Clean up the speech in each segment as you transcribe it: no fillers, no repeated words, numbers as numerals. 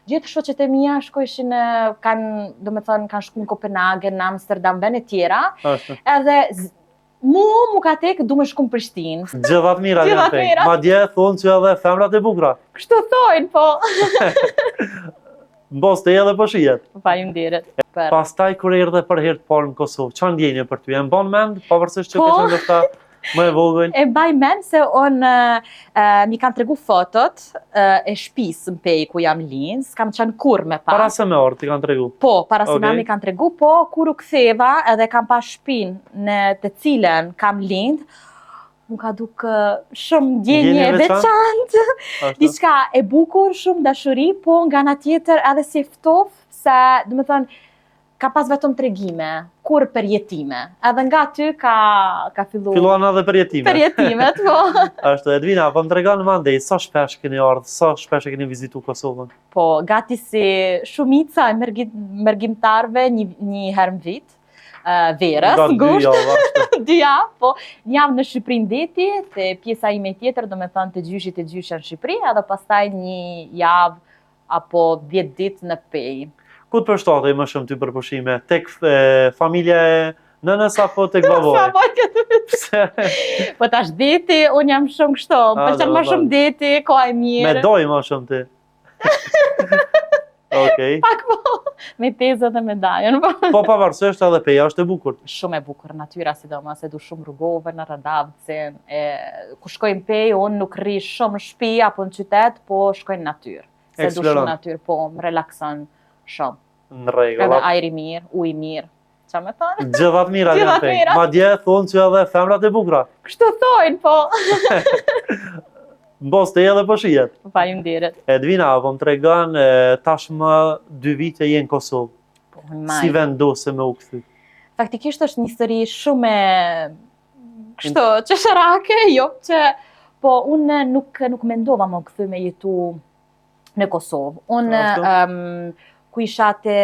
Gjithë shoqet e mia shkojshin, kanë shku në Kopenhagen, në Amsterdam, vende tjera. Edhe mu ka tek du me shku në Prishtinë. Gjithat mirat janë tek. Madje thonë që edhe femrat e bukura. Kështu thojnë, po. Mbos të edhe po shijet. Faleminderit. Pastaj kur erdhe për herë të parë në Kosovë, çfarë ndjenje për ty? E mban mend, pavarësisht që ke qenë ndoshta më e vogël? E mbaj mend se mi kanë tregu fotot e shtëpisë në Pej ku jam lind, s'kam qenë kurrë me pa. Para se me orë ti kanë tregu? Po, para se mi kanë tregu, po kur u ktheva edhe kam pa shtëpinë në të cilën kam lind, më ka duk shumë ndjenje veçantë, diçka e bukur, shumë dashuri, po nga ana tjetër edhe si ftoftë, se do të thonë ka pas vetëm tregime, kur përjetime. Edhe nga ty ka filluar. Filluan edhe përjetimet. Përjetimet, po. Ashtu, Edvina, po më tregon më andej, sa shpesh keni ardhur, sa shpesh e keni vizitu Kosovën? Po, gati si shumica e mërgjimtarve një herë në vit. Verës, gusht, 2 javë, po një javë në Shqipëri në deti, dhe pjesa ime tjetër, do me thënë të gjyshit e gjyshën në Shqipëri, edhe pastaj një javë apo 10 ditë në Pej. Ku të përshtatej më shumë ty për pushime? Tek familja e nënës apo tek baboj? Po tash deti, unë jam shumë kështu, pëlqen më shumë deti, koha e mirë. Me doj më shumë ti. Okej. Pak po, me tezët dhe medaljen. Po pavarësisht edhe Peja është e bukur. Shumë e bukur, natyra sidomos, e du shumë rrugove në Radavcin. Ku shkoj në Pej, unë nuk rri shumë në shtëpi apo në qytet, po shkoj në natyrë. Se du shumë natyrë, po më relakson shumë. Në rregull. Edhe ajri mirë, ujë mirë. Qa me thonë? Gjithat mirat janë tek. Madje thonë që edhe femrat e bukura. Kështu thojnë, po. Mbos të edhe po shijet. Faleminderit. Edvina, po më tregon tashmë 2 vite je në Kosovë. Si vendose me u kthy? Faktikisht është një histori shumë kështu, qesharake, jo që po unë nuk mendova më kthy me jetu në Kosovë. Unë ku isha te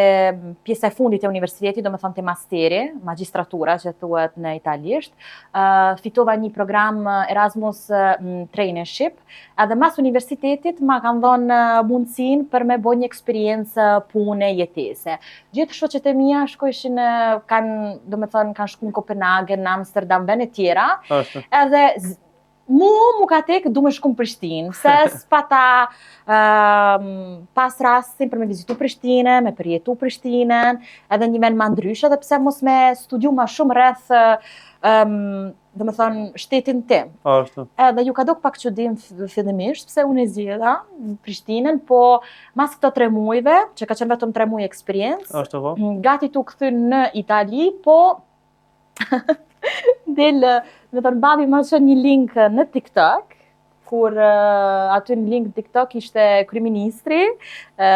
pjesa e fundit e universitetit, do me thonë te masteri, magistratura që thuhet në italisht, fitova një program Erasmus Traineeship, edhe mas universitetit ma kanë dhënë mundësin për me bo një eksperiencë pune jetese. Gjithë shoqet e mia shkojshin, kanë shku në Kopenhagen, në Amsterdam, vende tjera, edhe mu ka tek du me shku në Prishtinë, se s'pata pas rastin për me vizitu Prishtinën, me përjetu Prishtinën, edhe një vend ma ndryshe, dhe pse mos me studiu ma shumë rreth, do me thonë, shtetin tim. Edhe ju ka dok pak çudim fillimisht, pse unë e zgjidha Prishtinën, po mas këto 3 muajve, që ka qenë vetëm 3 muaj eksperiencë, gati tu kthy në Itali, po babi më shon një link në TikTok, kur aty në link në TikTok ishte kryeministri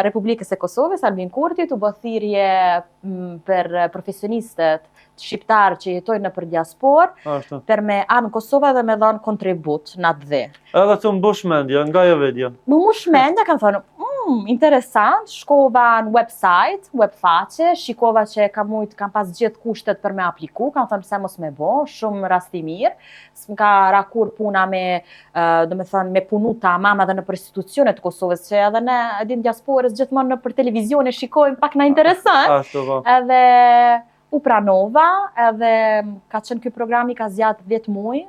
Republikës e Kosovës, Albin Kurti, u bë thirrje për profesionistët shqiptarë që jetojnë nëpër diasporë, për me anë Kosova dhe me dhënë kontribut në atë dhe. Edhe të mbush mendja, nga jo vedja? Më mbush mendja, kanë thonë, interesant, shkova në website, webfaqe, shikova që kam pas gjithë kushtet për me apliku, kanë thënë pse mos me bo, shumë rasti mirë, s'ka rakur puna me, do me thënë, me punu ta mama dhe në për institucionet Kosovës, që edhe ne edhin diasporës gjithmonë në për televizion e shikojmë pak na interesant, edhe u pranova, edhe ka qenë ky programi ka zgjat 10 muaj,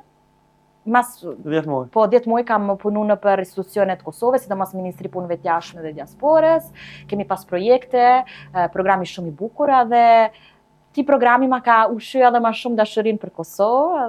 10 muaj. Po 10 muaj kam punu në për institucionet Kosovës, sidomos Ministri Punëve të Jashtme dhe Diasporës, kemi pas projekte, programi shumë i bukur, dhe ti programi ma ka ushqyer edhe ma shumë dashurin për Kosovë.